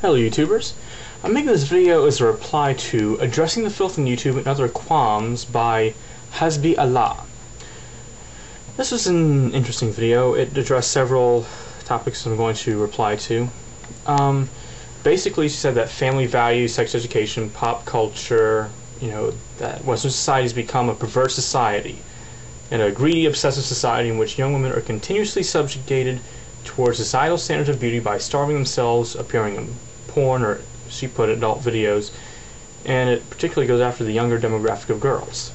Hello YouTubers. I'm making this video as a reply to Addressing the Filth in YouTube and Other Qualms by HasbiAllah. This was an interesting video. It addressed several topics I'm going to reply to. Basically she said that family values, sex education, pop culture, that Western society has become a perverse society and a greedy, obsessive society in which young women are continuously subjugated towards societal standards of beauty by starving themselves, appearing in porn, or she put it, adult videos, and it particularly goes after the younger demographic of girls.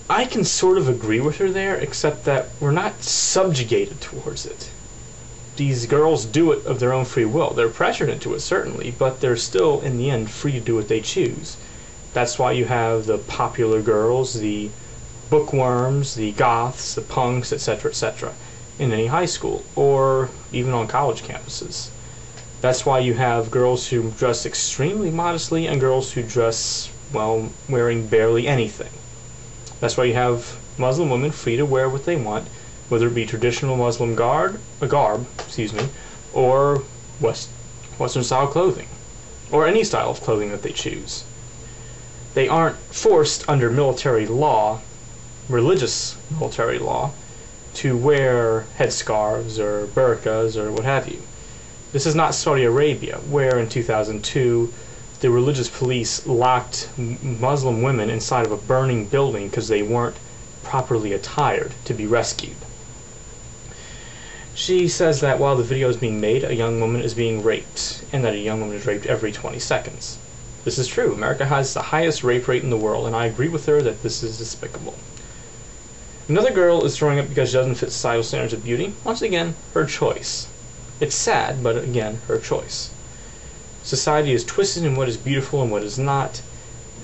I can sort of agree with her there, except that we're not subjugated towards it. These girls do it of their own free will. They're pressured into it, certainly, but they're still, in the end, free to do what they choose. That's why you have the popular girls, the bookworms, the goths, the punks, etc., etc., in any high school, or even on college campuses. That's why you have girls who dress extremely modestly and girls who dress, well, wearing barely anything. That's why you have Muslim women free to wear what they want, whether it be traditional Muslim garb, or Western style clothing, or any style of clothing that they choose. They aren't forced under military law, religious military law, to wear headscarves or burqas or what have you. This is not Saudi Arabia, where in 2002 the religious police locked Muslim women inside of a burning building because they weren't properly attired to be rescued. She says that while the video is being made, a young woman is being raped, and that a young woman is raped every 20 seconds. This is true. America has the highest rape rate in the world, and I agree with her that this is despicable. Another girl is throwing up because she doesn't fit societal standards of beauty. Once again, her choice. It's sad, but again, her choice. Society is twisted in what is beautiful and what is not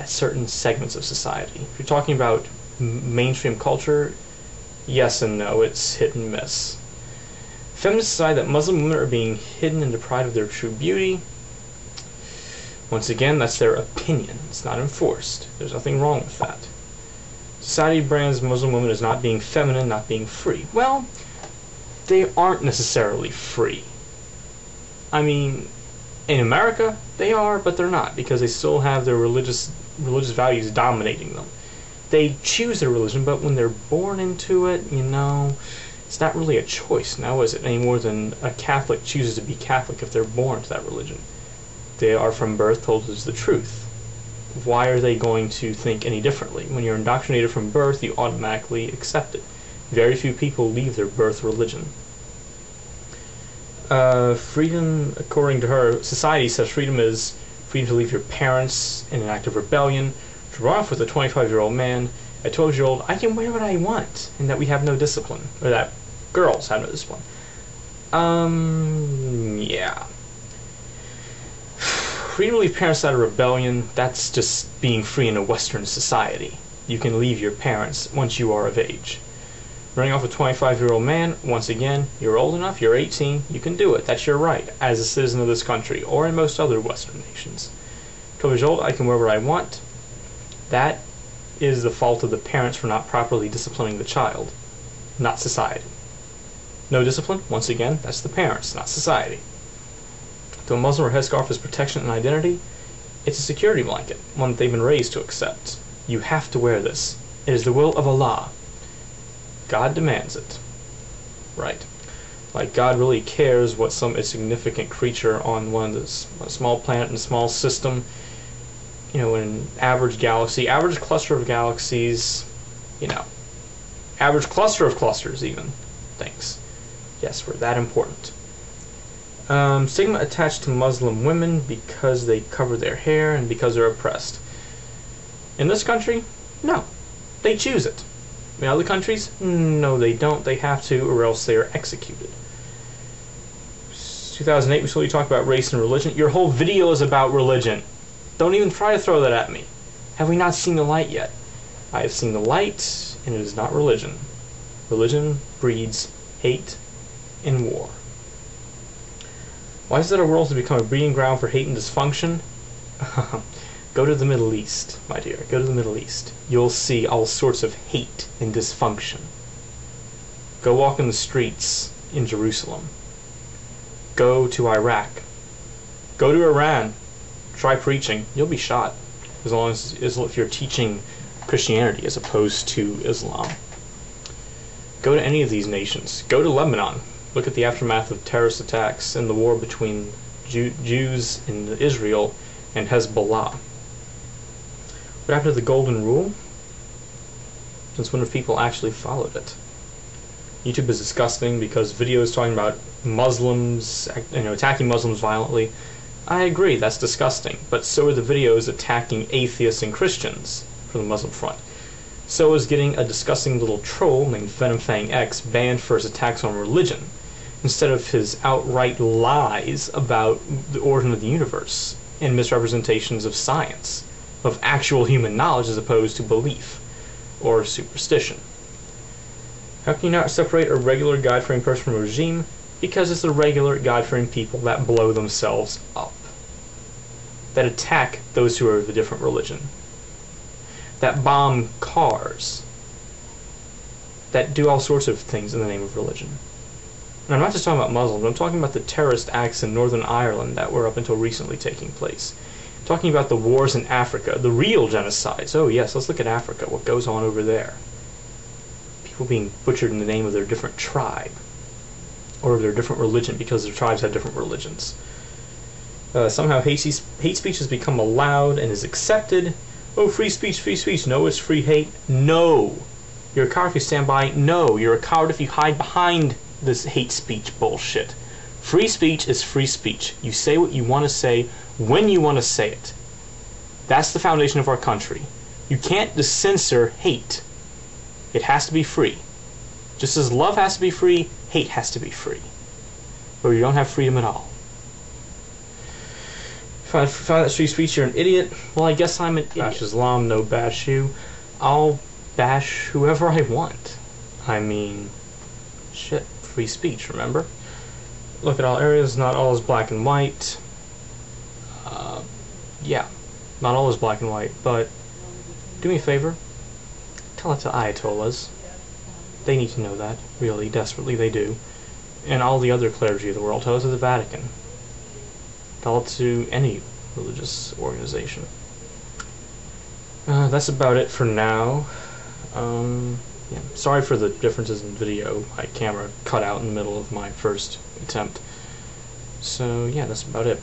at certain segments of society. If you're talking about mainstream culture, yes and no, it's hit and miss. Feminists decide that Muslim women are being hidden and deprived of their true beauty. Once again, that's their opinion. It's not enforced. There's nothing wrong with that. Society brands Muslim women as not being feminine, not being free. Well, they aren't necessarily free. I mean, in America, they are, but they're not, because they still have their religious values dominating them. They choose their religion, but when they're born into it, it's not really a choice now, is it? Any more than a Catholic chooses to be Catholic if they're born to that religion. They are from birth told as the truth. Why are they going to think any differently? When you're indoctrinated from birth, you automatically accept it. Very few people leave their birth religion. Freedom, according to her, society says freedom is freedom to leave your parents in an act of rebellion, to run off with a 25-year-old man. At 12-year-old, I can wear what I want, and that we have no discipline, or that girls have no discipline. Yeah. Freedom to leave parents out of rebellion, that's just being free in a Western society. You can leave your parents once you are of age. Running off a 25-year-old man, once again, you're old enough, you're 18, you can do it. That's your right, as a citizen of this country, or in most other Western nations. 12 years old, I can wear what I want. That is the fault of the parents for not properly disciplining the child, not society. No discipline, once again, that's the parents, not society. To a Muslim, or headscarf is protection and identity. It's a security blanket, one that they've been raised to accept. You have to wear this. It is the will of Allah. God demands it. Right. Like God really cares what some insignificant creature on a small planet in a small system, in an average galaxy, average cluster of galaxies, average cluster of clusters even, thinks. Yes, we're that important. Stigma attached to Muslim women because they cover their hair and because they're oppressed. In this country, no. They choose it. In other countries, no they don't. They have to, or else they are executed. 2008, we slowly talked about race and religion. Your whole video is about religion. Don't even try to throw that at me. Have we not seen the light yet? I have seen the light, and it is not religion. Religion breeds hate and war. Why is it our world has become a breeding ground for hate and dysfunction? Go to the Middle East, my dear. Go to the Middle East. You'll see all sorts of hate and dysfunction. Go walk in the streets in Jerusalem. Go to Iraq. Go to Iran, try preaching, you'll be shot, as long as if you're teaching Christianity as opposed to Islam. Go to any of these nations. Go to Lebanon. Look at the aftermath of terrorist attacks and the war between Jews in Israel and Hezbollah. What happened to the Golden Rule? Since when have people actually followed it? YouTube is disgusting because videos talking about Muslims, attacking Muslims violently. I agree, that's disgusting. But so are the videos attacking atheists and Christians from the Muslim front. So is getting a disgusting little troll named VenomFangX banned for his attacks on religion, instead of his outright lies about the origin of the universe and misrepresentations of science, of actual human knowledge as opposed to belief or superstition. How can you not separate a regular God-fearing person from a regime? Because it's the regular God-fearing people that blow themselves up, that attack those who are of a different religion, that bomb cars, that do all sorts of things in the name of religion. And I'm not just talking about Muslims, I'm talking about the terrorist acts in Northern Ireland that were up until recently taking place. I'm talking about the wars in Africa, the real genocides. Oh yes, let's look at Africa, what goes on over there. People being butchered in the name of their different tribe, or of their different religion, because their tribes have different religions. Somehow hate speech has become allowed and is accepted. Oh, free speech, free speech. No, it's free hate. No. You're a coward if you stand by. No, you're a coward if you hide behind this hate speech bullshit. Free speech is free speech. You say what you want to say when you want to say it. That's the foundation of our country. You can't just censor hate. It has to be free. Just as love has to be free, hate has to be free. Or you don't have freedom at all. If I find that free speech, you're an idiot. Well, I guess I'm an idiot. Bash Islam, no bash you. I'll bash whoever I want. I mean, shit, free speech, remember? Look at all areas, not all is black and white. Yeah, not all is black and white, but do me a favor, tell it to Ayatollahs. They need to know that, really, desperately they do. And all the other clergy of the world, tell it to the Vatican. Tell it to any religious organization. That's about it for now. Yeah, sorry for the differences in video. My camera cut out in the middle of my first attempt. So yeah, that's about it.